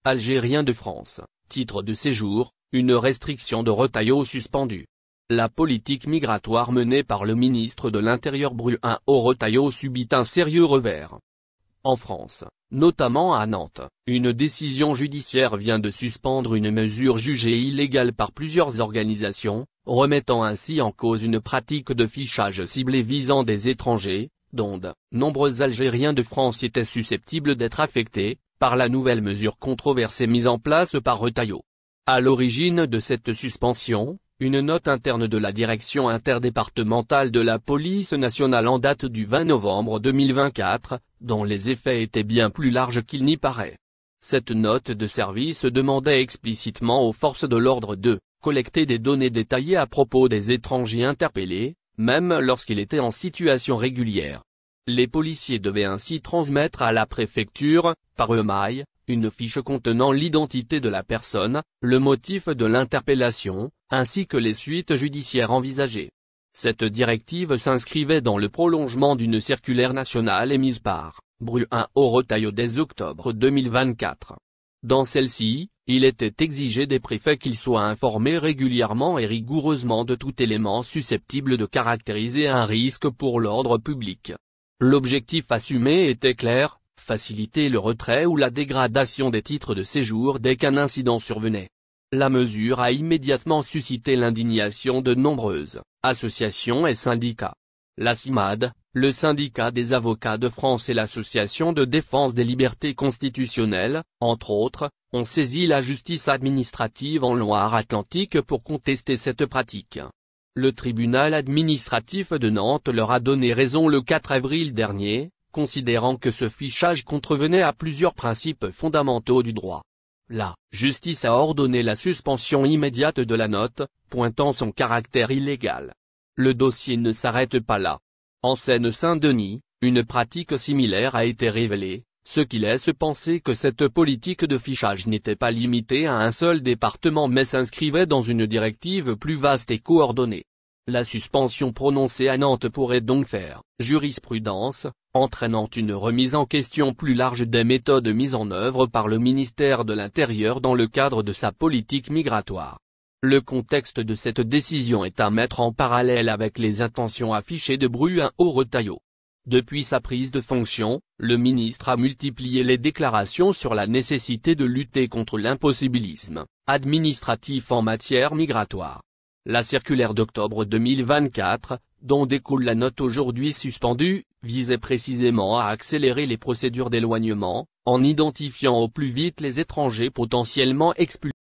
Algérien de France, titre de séjour, une restriction de Retailleau suspendue. La politique migratoire menée par le ministre de l'Intérieur Bruno Retailleau subit un sérieux revers. En France, notamment à Nantes, une décision judiciaire vient de suspendre une mesure jugée illégale par plusieurs organisations, remettant ainsi en cause une pratique de fichage ciblé visant des étrangers, dont de nombreux Algériens de France étaient susceptibles d'être affectés par la nouvelle mesure controversée mise en place par Retailleau. À l'origine de cette suspension, une note interne de la direction interdépartementale de la police nationale en date du 20 novembre 2024, dont les effets étaient bien plus larges qu'il n'y paraît. Cette note de service demandait explicitement aux forces de l'ordre de collecter des données détaillées à propos des étrangers interpellés, même lorsqu'ils étaient en situation régulière. Les policiers devaient ainsi transmettre à la préfecture, par email, une fiche contenant l'identité de la personne, le motif de l'interpellation, ainsi que les suites judiciaires envisagées. Cette directive s'inscrivait dans le prolongement d'une circulaire nationale émise par Bruno Retailleau dès octobre 2024. Dans celle-ci, il était exigé des préfets qu'ils soient informés régulièrement et rigoureusement de tout élément susceptible de caractériser un risque pour l'ordre public. L'objectif assumé était clair, faciliter le retrait ou la dégradation des titres de séjour dès qu'un incident survenait. La mesure a immédiatement suscité l'indignation de nombreuses associations et syndicats. La CIMAD, le syndicat des avocats de France et l'association de défense des libertés constitutionnelles, entre autres, ont saisi la justice administrative en Loire-Atlantique pour contester cette pratique. Le tribunal administratif de Nantes leur a donné raison le 4 avril dernier, considérant que ce fichage contrevenait à plusieurs principes fondamentaux du droit. La justice a ordonné la suspension immédiate de la note, pointant son caractère illégal. Le dossier ne s'arrête pas là. En Seine-Saint-Denis, une pratique similaire a été révélée, ce qui laisse penser que cette politique de fichage n'était pas limitée à un seul département mais s'inscrivait dans une directive plus vaste et coordonnée. La suspension prononcée à Nantes pourrait donc faire jurisprudence, entraînant une remise en question plus large des méthodes mises en œuvre par le ministère de l'Intérieur dans le cadre de sa politique migratoire. Le contexte de cette décision est à mettre en parallèle avec les intentions affichées de Bruno Retailleau. Depuis sa prise de fonction, le ministre a multiplié les déclarations sur la nécessité de lutter contre l'impossibilisme administratif en matière migratoire. La circulaire d'octobre 2024, dont découle la note aujourd'hui suspendue, visait précisément à accélérer les procédures d'éloignement, en identifiant au plus vite les étrangers potentiellement expulsés.